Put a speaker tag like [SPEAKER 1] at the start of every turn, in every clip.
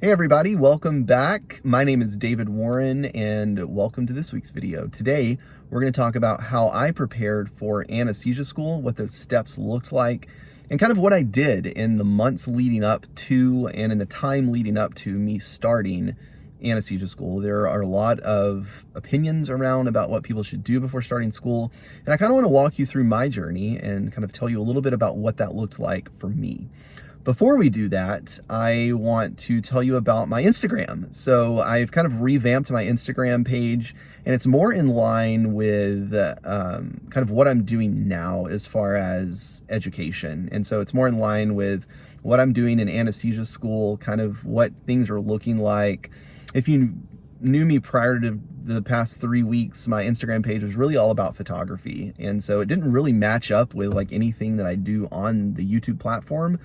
[SPEAKER 1] Hey everybody, welcome back. My name is David Warren and welcome to this week's video. Today, we're going to talk about how I prepared for anesthesia school, what those steps looked like, and kind of what I did in the months leading up to and in the time leading up to me starting anesthesia school. There are a lot of opinions around about what people should do before starting school, and I kind of want to walk you through my journey and kind of tell you a little bit about what that looked like for me. Before we do that, I want to tell you about my Instagram. So I've kind of revamped my Instagram page, and it's more in line with kind of what I'm doing now as far as education. And so it's more in line with what I'm doing in anesthesia school, kind of what things are looking like. If you knew me prior to the past 3 weeks, my Instagram page was really all about photography. And so it didn't really match up with like anything that I do on the YouTube platform.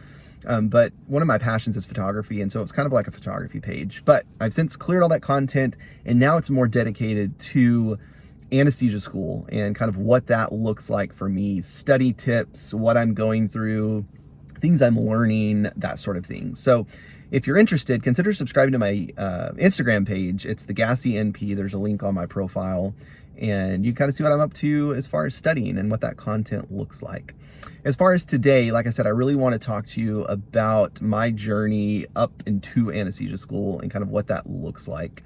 [SPEAKER 1] But one of my passions is photography, and so it's kind of like a photography page. But I've since cleared all that content, and now it's more dedicated to anesthesia school and kind of what that looks like for me, study tips, what I'm going through, things I'm learning, that sort of thing. So if you're interested, consider subscribing to my Instagram page. It's the Gassy NP. There's a link on my profile, and you kind of see what I'm up to as far as studying and what that content looks like. As far as today, like I said, I really want to talk to you about my journey up into anesthesia school and kind of what that looks like.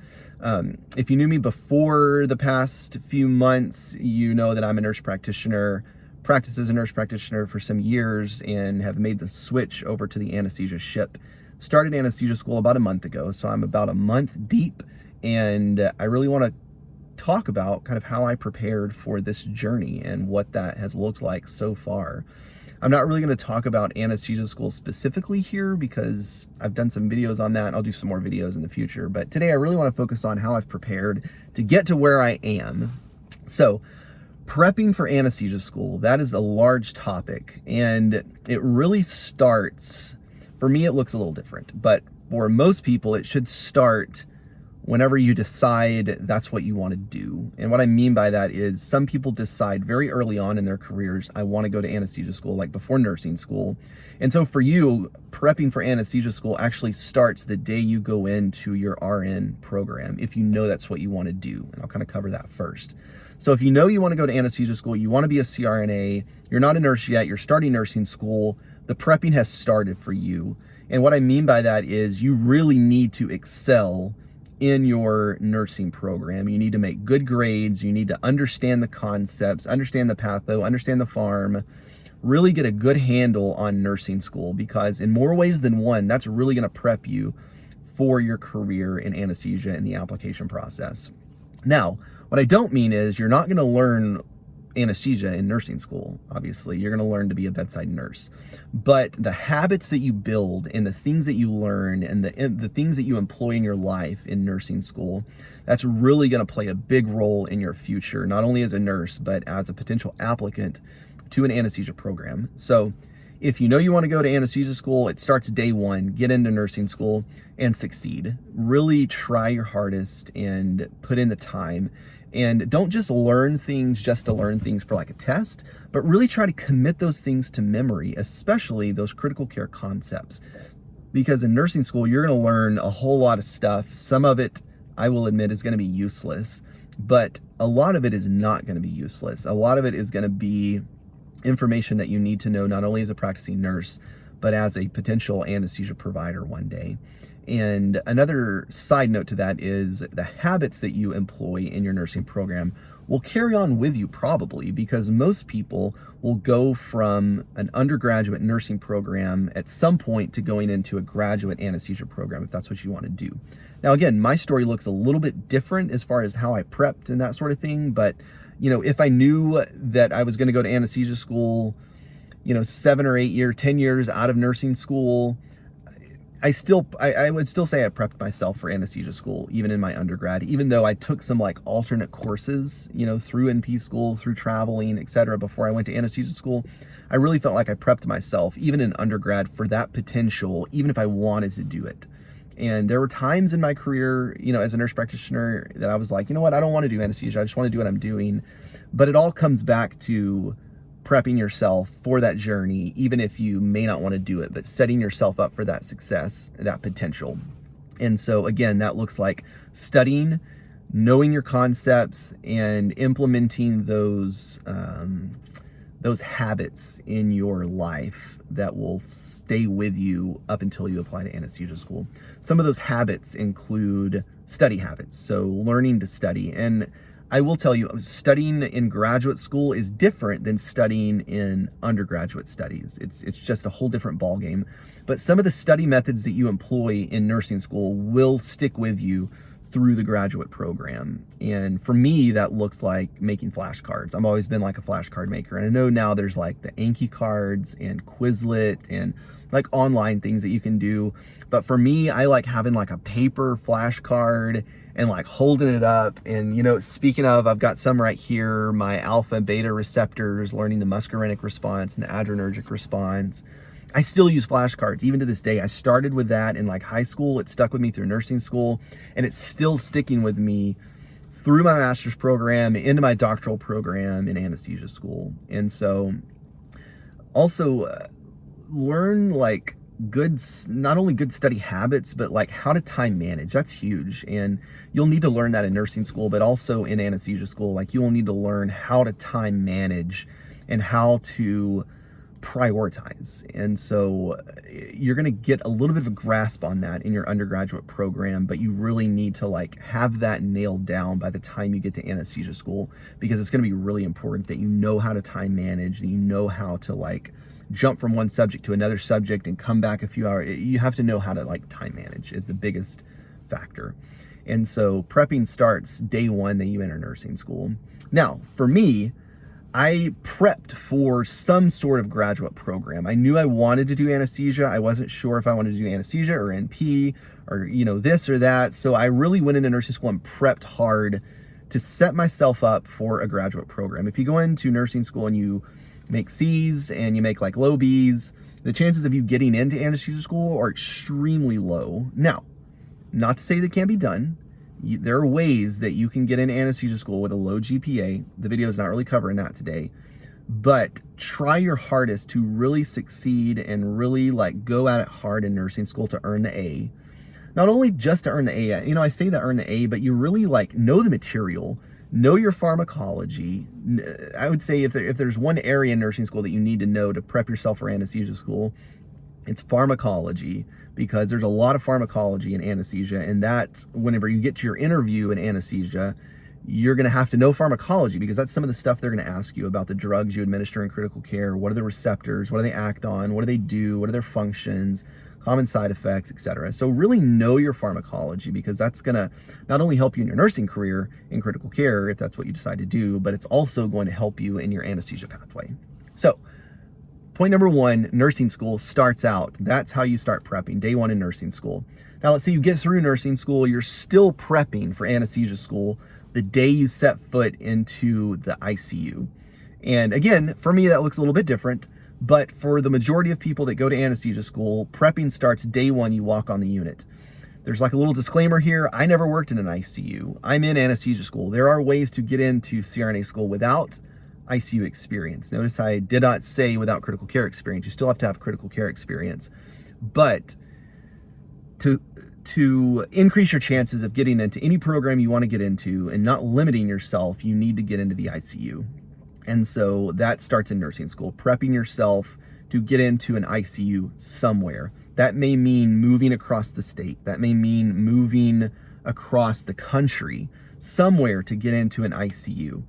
[SPEAKER 1] If you knew me before the past few months, you know that I'm a nurse practitioner, practiced as a nurse practitioner for some years, and have made the switch over to the anesthesia ship. Started anesthesia school about a month ago, so I'm about a month deep, and I really want to talk about kind of how I prepared for this journey and what that has looked like so far. I'm not really going to talk about anesthesia school specifically here because I've done some videos on that, and I'll do some more videos in the future. But today I really want to focus on how I've prepared to get to where I am. So prepping for anesthesia school, that is a large topic, and it really starts, for me it looks a little different, but for most people it should start whenever you decide that's what you want to do. And what I mean by that is some people decide very early on in their careers, I want to go to anesthesia school, like before nursing school. And so for you, prepping for anesthesia school actually starts the day you go into your RN program, if you know that's what you want to do. And I'll kind of cover that first. So if you know you want to go to anesthesia school, you want to be a CRNA, you're not a nurse yet, you're starting nursing school, the prepping has started for you. And what I mean by that is you really need to excel in your nursing program. You need to make good grades. You need to understand the concepts, understand the patho, understand the pharm, really get a good handle on nursing school, because in more ways than one, that's really going to prep you for your career in anesthesia and the application process. Now, what I don't mean is you're not going to learn anesthesia in nursing school. Obviously, you're going to learn to be a bedside nurse, but the habits that you build and the things that you learn and the things that you employ in your life in nursing school, that's really going to play a big role in your future, not only as a nurse, but as a potential applicant to an anesthesia program. So if you know you want to go to anesthesia school, it starts day one. Get into nursing school and succeed. Really try your hardest and put in the time. And don't just learn things just to learn things for like a test, but really try to commit those things to memory, especially those critical care concepts. Because in nursing school, you're going to learn a whole lot of stuff. Some of it, I will admit, is going to be useless, but a lot of it is not going to be useless. A lot of it is going to be information that you need to know, not only as a practicing nurse, but as a potential anesthesia provider one day. And another side note to that is the habits that you employ in your nursing program will carry on with you probably, because most people will go from an undergraduate nursing program at some point to going into a graduate anesthesia program, if that's what you want to do. Now, again, my story looks a little bit different as far as how I prepped and that sort of thing. But, you know, if I knew that I was going to go to anesthesia school, 7 or 8 years, 10 years out of nursing school, I would still say I prepped myself for anesthesia school, even in my undergrad, even though I took some like alternate courses, through NP school, through traveling, etc. before I went to anesthesia school. I really felt like I prepped myself, even in undergrad, for that potential, even if I wanted to do it. And there were times in my career, as a nurse practitioner, that I was like, you know what, I don't want to do anesthesia. I just want to do what I'm doing. But it all comes back to prepping yourself for that journey, even if you may not want to do it, but setting yourself up for that success, that potential. And so again, that looks like studying, knowing your concepts, and implementing those habits in your life that will stay with you up until you apply to anesthesia school. Some of those habits include study habits, so learning to study. And I will tell you, studying in graduate school is different than studying in undergraduate studies. It's just a whole different ballgame. But some of the study methods that you employ in nursing school will stick with you through the graduate program. And for me, that looks like making flashcards. I've always been like a flashcard maker. And I know now there's like the Anki cards and Quizlet and like online things that you can do. But for me, I like having like a paper flashcard and like holding it up. And, you know, speaking of, I've got some right here, my alpha beta receptors, learning the muscarinic response and the adrenergic response. I still use flashcards even to this day. I started with that in like high school. It stuck with me through nursing school, and it's still sticking with me through my master's program into my doctoral program in anesthesia school. And so also learn like not only good study habits, but like how to time manage. That's huge. And you'll need to learn that in nursing school, but also in anesthesia school. Like you will need to learn how to time manage and how to prioritize. And so you're going to get a little bit of a grasp on that in your undergraduate program, but you really need to like have that nailed down by the time you get to anesthesia school, because it's going to be really important that you know how to time manage, that you know how to like jump from one subject to another subject and come back a few hours. You have to know how to like time manage is the biggest factor. And so prepping starts day one that you enter nursing school. Now, for me, I prepped for some sort of graduate program. I knew I wanted to do anesthesia. I wasn't sure if I wanted to do anesthesia or NP or, you know, this or that. So I really went into nursing school and prepped hard to set myself up for a graduate program. If you go into nursing school and you make C's and you make like low B's, the chances of you getting into anesthesia school are extremely low. Now, not to say that can't be done. There are ways that you can get into anesthesia school with a low GPA. The video is not really covering that today, but try your hardest to really succeed and really like go at it hard in nursing school to earn the A. Not only just to earn the A, you know, I say that earn the A, but you really like know the material, know your pharmacology. I would say if there's one area in nursing school that you need to know to prep yourself for anesthesia school, it's pharmacology, because there's a lot of pharmacology in anesthesia, and that's whenever you get to your interview in anesthesia, you're going to have to know pharmacology, because that's some of the stuff they're going to ask you about: the drugs you administer in critical care, what are the receptors, what do they act on, what do they do, what are their functions, common side effects, etc. So really know your pharmacology, because that's going to not only help you in your nursing career in critical care, if that's what you decide to do, but it's also going to help you in your anesthesia pathway. So point number one, nursing school starts out. That's how you start prepping, day one in nursing school. Now, let's say you get through nursing school, you're still prepping for anesthesia school the day you set foot into the ICU. And again, for me, that looks a little bit different, but for the majority of people that go to anesthesia school, prepping starts day one you walk on the unit. There's like a little disclaimer here. I never worked in an ICU. I'm in anesthesia school. There are ways to get into CRNA school without ICU experience. Notice I did not say without critical care experience. You still have to have critical care experience. But to increase your chances of getting into any program you want to get into and not limiting yourself, you need to get into the ICU. And so that starts in nursing school, prepping yourself to get into an ICU somewhere. That may mean moving across the state. That may mean moving across the country somewhere to get into an ICU.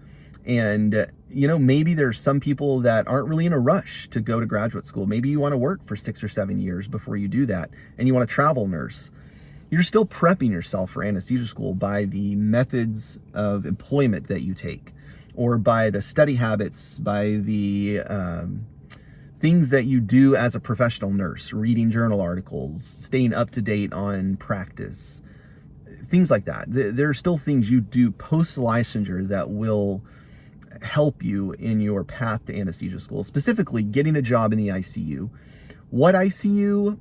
[SPEAKER 1] And, you know, maybe there's some people that aren't really in a rush to go to graduate school. Maybe you want to work for 6 or 7 years before you do that, and you want to travel nurse. You're still prepping yourself for anesthesia school by the methods of employment that you take, or by the study habits, by the things that you do as a professional nurse, reading journal articles, staying up to date on practice, things like that. There are still things you do post-licensure that will help you in your path to anesthesia school, specifically getting a job in the ICU. What ICU?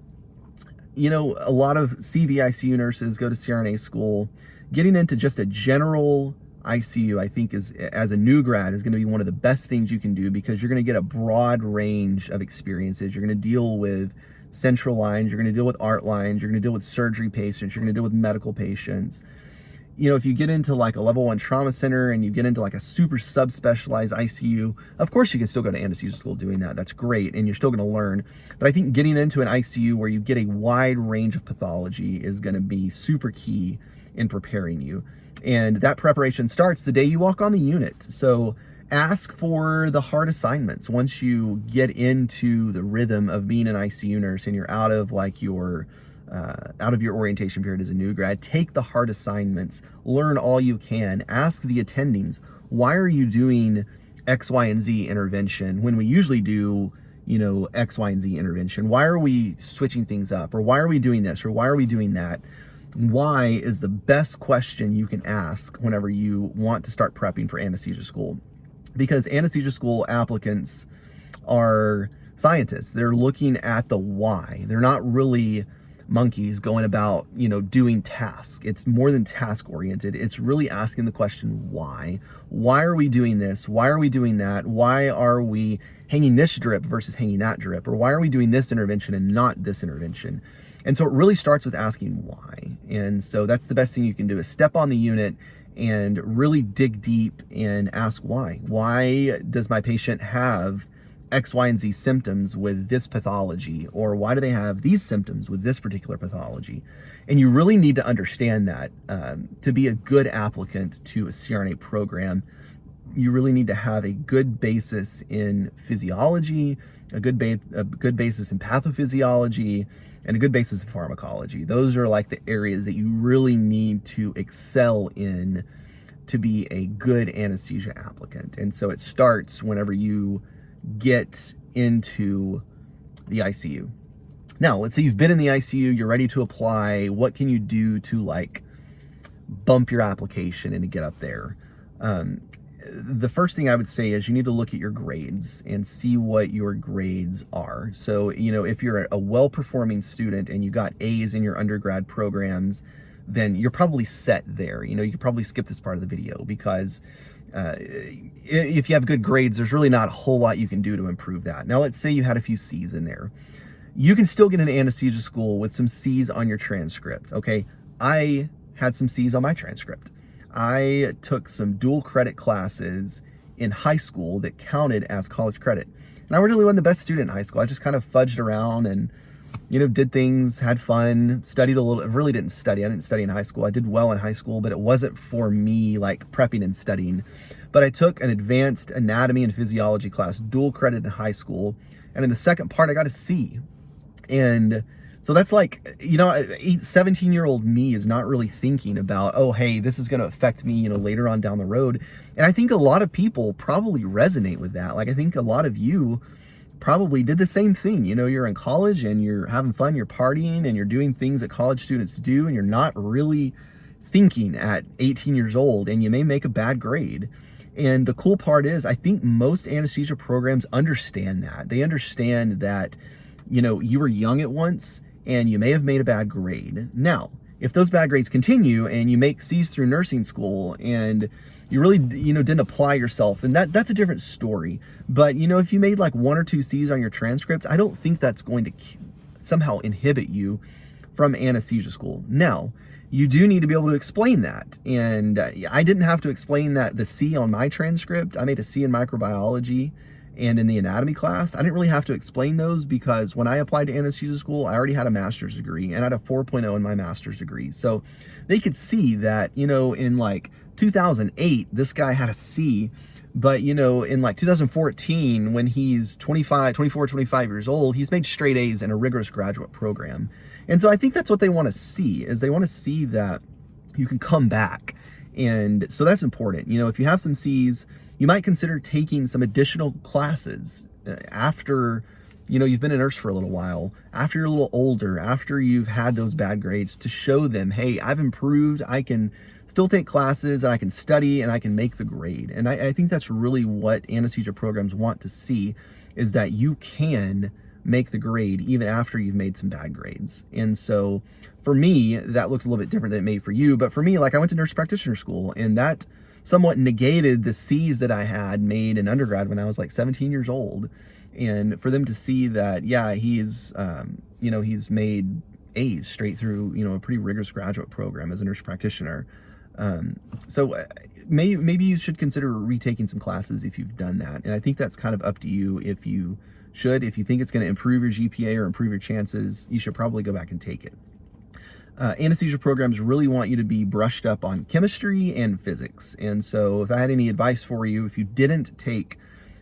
[SPEAKER 1] You know, a lot of CV ICU nurses go to CRNA school. Getting into just a general ICU, I think, is, as a new grad, is going to be one of the best things you can do, because you're going to get a broad range of experiences. You're going to deal with central lines, you're going to deal with art lines, you're going to deal with surgery patients, you're going to deal with medical patients. You know, if you get into like a level 1 trauma center and you get into like a super subspecialized ICU, of course you can still go to anesthesia school doing that. That's great. And you're still going to learn. But I think getting into an ICU where you get a wide range of pathology is going to be super key in preparing you. And that preparation starts the day you walk on the unit. So ask for the hard assignments. Once you get into the rhythm of being an ICU nurse and you're out of like your orientation period as a new grad, take the hard assignments, learn all you can, ask the attendings, why are you doing X, Y, and Z intervention when we usually do, you know, X, Y, and Z intervention? Why are we switching things up? Or why are we doing this? Or why are we doing that? Why is the best question you can ask whenever you want to start prepping for anesthesia school. Because anesthesia school applicants are scientists. They're looking at the why. They're not really monkeys going about, you know, doing tasks. It's more than task oriented. It's really asking the question, why? Why are we doing this? Why are we doing that? Why are we hanging this drip versus hanging that drip? Or why are we doing this intervention and not this intervention? And so it really starts with asking why. And so that's the best thing you can do, is step on the unit and really dig deep and ask why. Why does my patient have X, Y, and Z symptoms with this pathology? Or why do they have these symptoms with this particular pathology? And you really need to understand that to be a good applicant to a CRNA program. You really need to have a good basis in physiology, a good basis in pathophysiology, and a good basis in pharmacology. Those are like the areas that you really need to excel in to be a good anesthesia applicant. And so it starts whenever you get into the ICU. Now, let's say you've been in the ICU, you're ready to apply. What can you do to like bump your application and to get up there? The first thing I would say is you need to look at your grades and see what your grades are. So, you know, if you're a well-performing student and you got A's in your undergrad programs, then you're probably set there. You know, you could probably skip this part of the video because if you have good grades, there's really not a whole lot you can do to improve that. Now, let's say you had a few C's in there. You can still get into anesthesia school with some C's on your transcript, okay? I had some C's on my transcript. I took some dual credit classes in high school that counted as college credit. And I really wasn't the best student in high school. I just kind of fudged around and, you know, did things, had fun, studied a little. I really didn't study. I didn't study in high school. I did well in high school, but it wasn't for me like prepping and studying. But I took an advanced anatomy and physiology class, dual credit in high school. And in the second part, I got a C. And so that's like, you know, 17-year-old me is not really thinking about, oh, hey, this is going to affect me, you know, later on down the road. And I think a lot of people probably resonate with that. Like, I think a lot of you probably did the same thing. You know, you're in college and you're having fun, you're partying and you're doing things that college students do, and you're not really thinking at 18 years old, and you may make a bad grade. And the cool part is, I think most anesthesia programs understand that. They understand that, you know, you were young at once and you may have made a bad grade. Now, if those bad grades continue and you make C's through nursing school and you really, you know, didn't apply yourself, then that's a different story. But, you know, if you made like 1 or 2 C's on your transcript, I don't think that's going to somehow inhibit you from anesthesia school. Now, you do need to be able to explain that. And I didn't have to explain that the C on my transcript. I made a C in microbiology and in the anatomy class. I didn't really have to explain those because when I applied to anesthesia school, I already had a master's degree and I had a 4.0 in my master's degree. So they could see that, you know, in like 2008, this guy had a C, but, you know, in like 2014, when he's 24, 25 years old, he's made straight A's in a rigorous graduate program. And so I think that's what they want to see, is they want to see that you can come back. And so that's important. You know, if you have some C's, you might consider taking some additional classes after, you know, you've been a nurse for a little while, after you're a little older, after you've had those bad grades, to show them, hey, I've improved, I can still take classes, and I can study, and I can make the grade. And I think that's really what anesthesia programs want to see, is that you can make the grade even after you've made some bad grades. And so for me, that looked a little bit different than it made for you. But for me, like, I went to nurse practitioner school, and that somewhat negated the C's that I had made in undergrad when I was like 17 years old. And for them to see that, yeah, he's he's made A's straight through, a pretty rigorous graduate program as a nurse practitioner. So maybe you should consider retaking some classes if you've done that. And I think that's kind of up to you if you should. If you think it's going to improve your GPA or improve your chances, you should probably go back and take it. Anesthesia programs really want you to be brushed up on chemistry and physics. And so if I had any advice for you, if you didn't take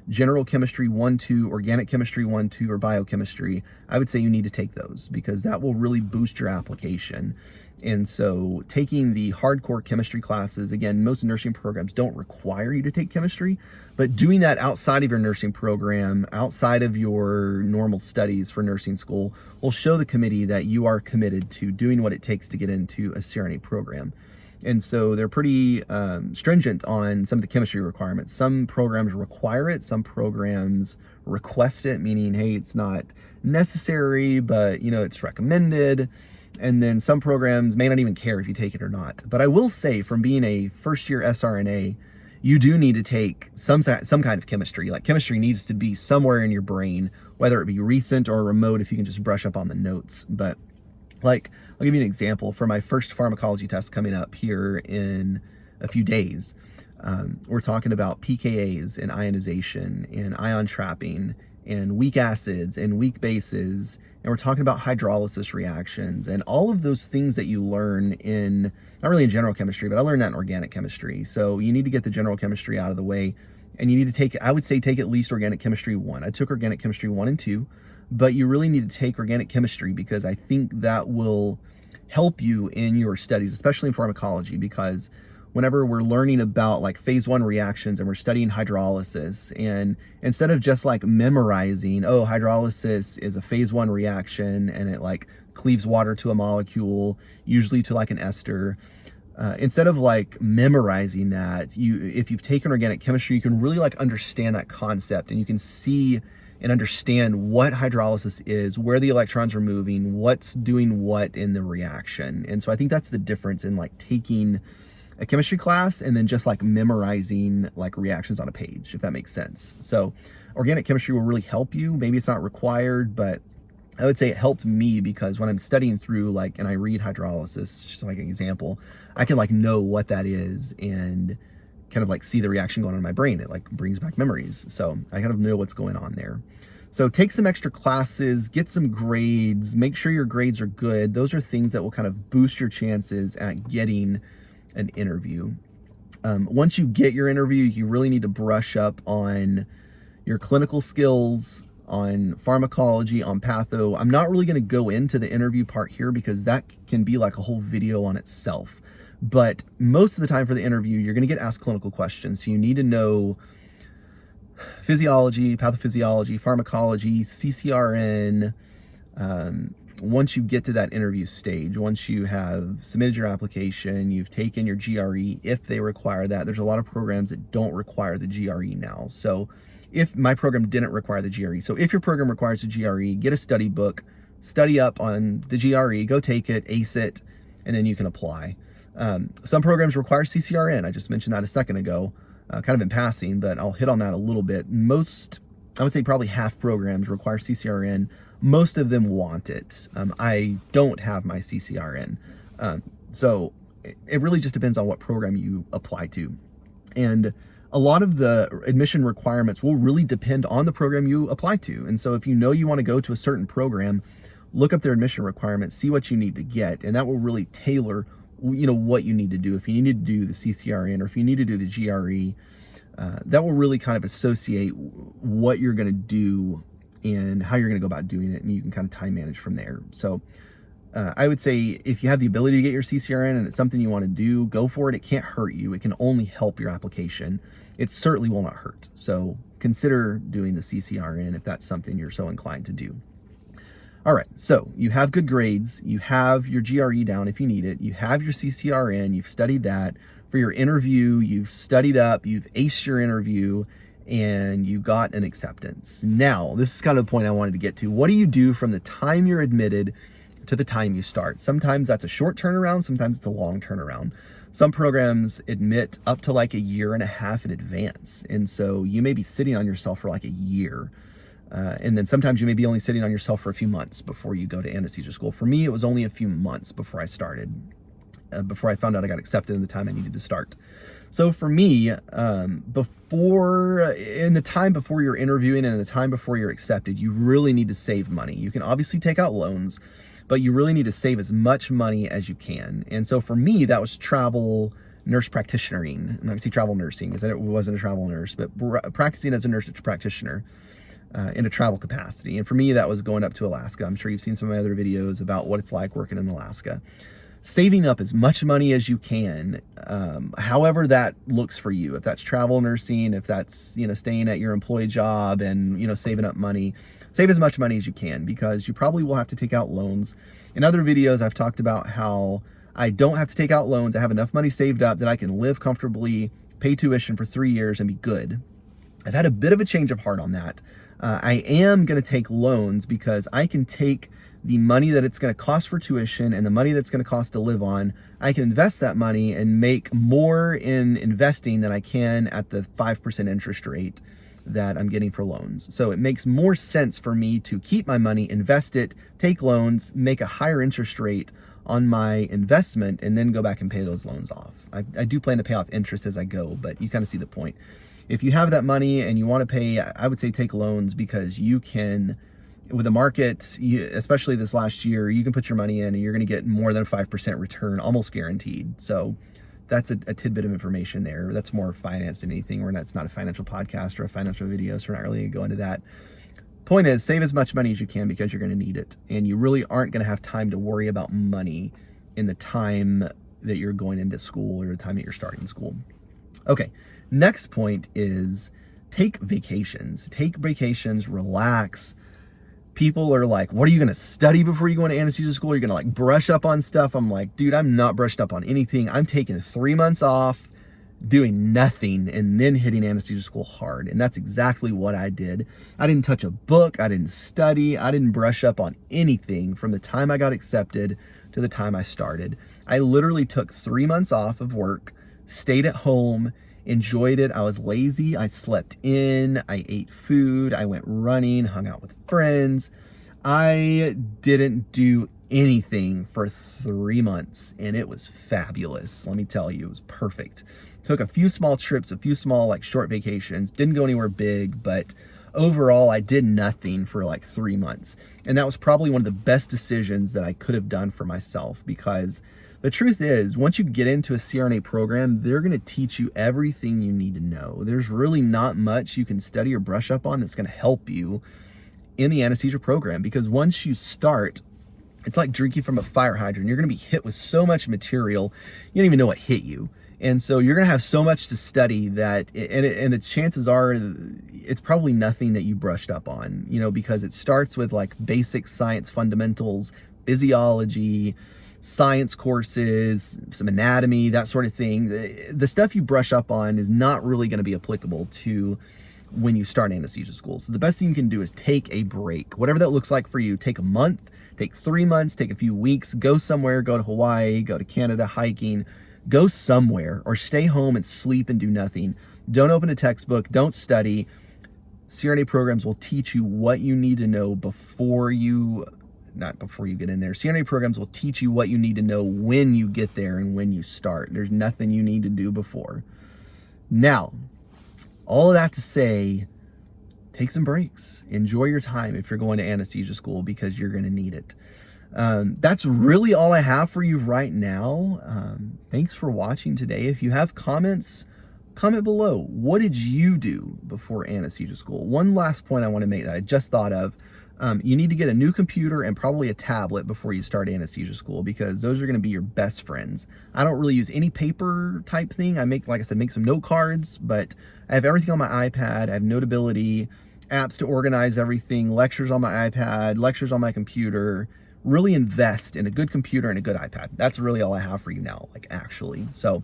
[SPEAKER 1] General Chemistry 1-2, Organic Chemistry 1-2, or Biochemistry, I would say you need to take those because that will really boost your application. And so taking the hardcore chemistry classes, again, most nursing programs don't require you to take chemistry, but doing that outside of your nursing program, outside of your normal studies for nursing school, will show the committee that you are committed to doing what it takes to get into a CRNA program. And so they're pretty stringent on some of the chemistry requirements. Some programs require it, some programs request it, meaning, hey, it's not necessary, but it's recommended. And then some programs may not even care if you take it or not. But I will say, from being a first-year SRNA, you do need to take some kind of chemistry. Like, chemistry needs to be somewhere in your brain, whether it be recent or remote, if you can just brush up on the notes. But like, I'll give you an example. For my first pharmacology test coming up here in a few days, we're talking about pKa's and ionization and ion trapping and weak acids and weak bases, and we're talking about hydrolysis reactions and all of those things that you learn in, not really in general chemistry, but I learned that in organic chemistry. So you need to get the general chemistry out of the way, and you need to take, I would say, take at least Organic Chemistry 1. I took Organic Chemistry 1 and 2, but you really need to take organic chemistry because I think that will help you in your studies, especially in pharmacology, because whenever we're learning about like phase 1 reactions and we're studying hydrolysis, and instead of just like memorizing, oh, hydrolysis is a phase 1 reaction and it like cleaves water to a molecule, usually to like an ester, instead of like memorizing that, if you've taken organic chemistry, you can really like understand that concept, and you can see and understand what hydrolysis is, where the electrons are moving, what's doing what in the reaction. And so I think that's the difference in like taking a chemistry class and then just like memorizing like reactions on a page, if that makes sense. So organic chemistry will really help you. Maybe it's not required, but I would say it helped me because when I'm studying through like, and I read hydrolysis, just like an example, I can like know what that is and kind of like see the reaction going on in my brain. It like brings back memories. So I kind of know what's going on there. So take some extra classes, get some grades, make sure your grades are good. Those are things that will kind of boost your chances at getting an interview. Once you get your interview, you really need to brush up on your clinical skills, on pharmacology, on patho. I'm not really going to go into the interview part here because that can be like a whole video on itself. But most of the time for the interview, you're going to get asked clinical questions. So you need to know physiology, pathophysiology, pharmacology, CCRN. Once you get to that interview stage, once you have submitted your application, you've taken your GRE, if they require that. There's a lot of programs that don't require the GRE now. So if my program didn't require the GRE, so if your program requires a GRE, get a study book, study up on the GRE, go take it, ace it, and then you can apply. Some programs require CCRN. I just mentioned that a second ago, kind of in passing, but I'll hit on that a little bit. Most, I would say probably half programs require CCRN. Most of them want it. I don't have my CCRN. So it really just depends on what program you apply to. And a lot of the admission requirements will really depend on the program you apply to. And so if you know you want to go to a certain program, look up their admission requirements, see what you need to get, and that will really tailor what you need to do. If you need to do the CCRN or if you need to do the GRE, that will really kind of associate what you're going to do and how you're going to go about doing it, and you can kind of time manage from there. So I would say if you have the ability to get your CCRN and it's something you want to do, go for it. It can't hurt you. It can only help your application. It certainly will not hurt. So consider doing the CCRN if that's something you're so inclined to do. All right, so you have good grades, you have your GRE down if you need it, you have your CCRN, you've studied that. For your interview, you've studied up, you've aced your interview, and you got an acceptance. Now, this is kind of the point I wanted to get to. What do you do from the time you're admitted to the time you start? Sometimes that's a short turnaround, sometimes it's a long turnaround. Some programs admit up to like a year and a half in advance, and so you may be sitting on yourself for like a year. And then sometimes you may be only sitting on yourself for a few months before you go to anesthesia school. For me, it was only a few months before I started, before I found out I got accepted and the time I needed to start. So for me, in the time before you're interviewing and in the time before you're accepted, you really need to save money. You can obviously take out loans, but you really need to save as much money as you can. And so for me, that was travel nurse practitionering. I'm not gonna say travel nursing because I wasn't a travel nurse, but practicing as a nurse practitioner in a travel capacity. And for me, that was going up to Alaska. I'm sure you've seen some of my other videos about what it's like working in Alaska. Saving up as much money as you can, however that looks for you. If that's travel nursing, if that's, staying at your employee job and, saving up money, save as much money as you can, because you probably will have to take out loans. In other videos, I've talked about how I don't have to take out loans. I have enough money saved up that I can live comfortably, pay tuition for 3 years and be good. I've had a bit of a change of heart on that. I am going to take loans because I can take the money that it's going to cost for tuition and the money that's going to cost to live on. I can invest that money and make more in investing than I can at the 5% interest rate that I'm getting for loans. So it makes more sense for me to keep my money, invest it, take loans, make a higher interest rate on my investment, and then go back and pay those loans off. I do plan to pay off interest as I go, but you kind of see the point. If you have that money and you want to pay, I would say take loans, because you can, with the market, especially this last year, you can put your money in and you're going to get more than a 5% return, almost guaranteed. So that's a tidbit of information there. That's more finance than anything. It's not a financial podcast or a financial video, so we're not really going to go into that. Point is, save as much money as you can, because you're going to need it. And you really aren't going to have time to worry about money in the time that you're going into school or the time that you're starting school. Okay, next point is take vacations. Take vacations, relax. People are like, what are you going to study before you go into anesthesia school? You're going to like brush up on stuff. I'm like, dude, I'm not brushed up on anything. I'm taking 3 months off, doing nothing, and then hitting anesthesia school hard. And that's exactly what I did. I didn't touch a book. I didn't study. I didn't brush up on anything from the time I got accepted to the time I started. I literally took 3 months off of work, stayed at home, enjoyed it. I was lazy. I slept in. I ate food. I went running, hung out with friends. I didn't do anything for 3 months, and it was fabulous. Let me tell you, it was perfect. Took a few small trips, a few small like short vacations. Didn't go anywhere big, but overall I did nothing for like 3 months. And that was probably one of the best decisions that I could have done for myself, because the truth is, once you get into a CRNA program, they're going to teach you everything you need to know. There's really not much you can study or brush up on that's going to help you in the anesthesia program, because once you start, it's like drinking from a fire hydrant. You're going to be hit with so much material, you don't even know what hit you. And so you're going to have so much to study that, and the chances are it's probably nothing that you brushed up on, because it starts with like basic science fundamentals, physiology, science courses, some anatomy, that sort of thing. The stuff you brush up on is not really going to be applicable to when you start anesthesia school. So the best thing you can do is take a break, whatever that looks like for you. Take a month, take 3 months, take a few weeks, go somewhere, go to Hawaii, go to Canada hiking, go somewhere, or stay home and sleep and do nothing. Don't open a textbook, don't study. CRNA programs will teach you what you need to know not before you get in there. CRNA programs will teach you what you need to know when you get there and when you start. There's nothing you need to do before. Now, all of that to say, take some breaks. Enjoy your time if you're going to anesthesia school, because you're going to need it. That's really all I have for you right now. Thanks for watching today. If you have comments, comment below. What did you do before anesthesia school? One last point I want to make that I just thought of. You need to get a new computer and probably a tablet before you start anesthesia school, because those are going to be your best friends. I don't really use any paper type thing. I make, like I said, make some note cards, but I have everything on my iPad. I have Notability, apps to organize everything, lectures on my iPad, lectures on my computer. Really invest in a good computer and a good iPad. That's really all I have for you now, like actually. So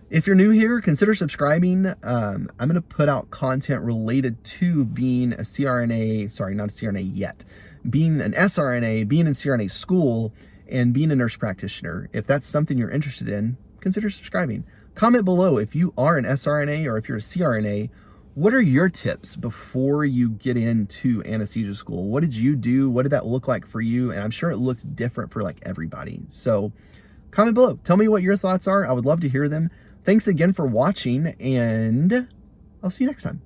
[SPEAKER 1] if you're new here, consider subscribing. I'm going to put out content related to being a CRNA, sorry, not a CRNA yet, being an SRNA, being in CRNA school, and being a nurse practitioner. If that's something you're interested in, consider subscribing. Comment below if you are an SRNA or if you're a CRNA, What are your tips before you get into anesthesia school? What did you do? What did that look like for you? And I'm sure it looks different for like everybody. So comment below. Tell me what your thoughts are. I would love to hear them. Thanks again for watching, and I'll see you next time.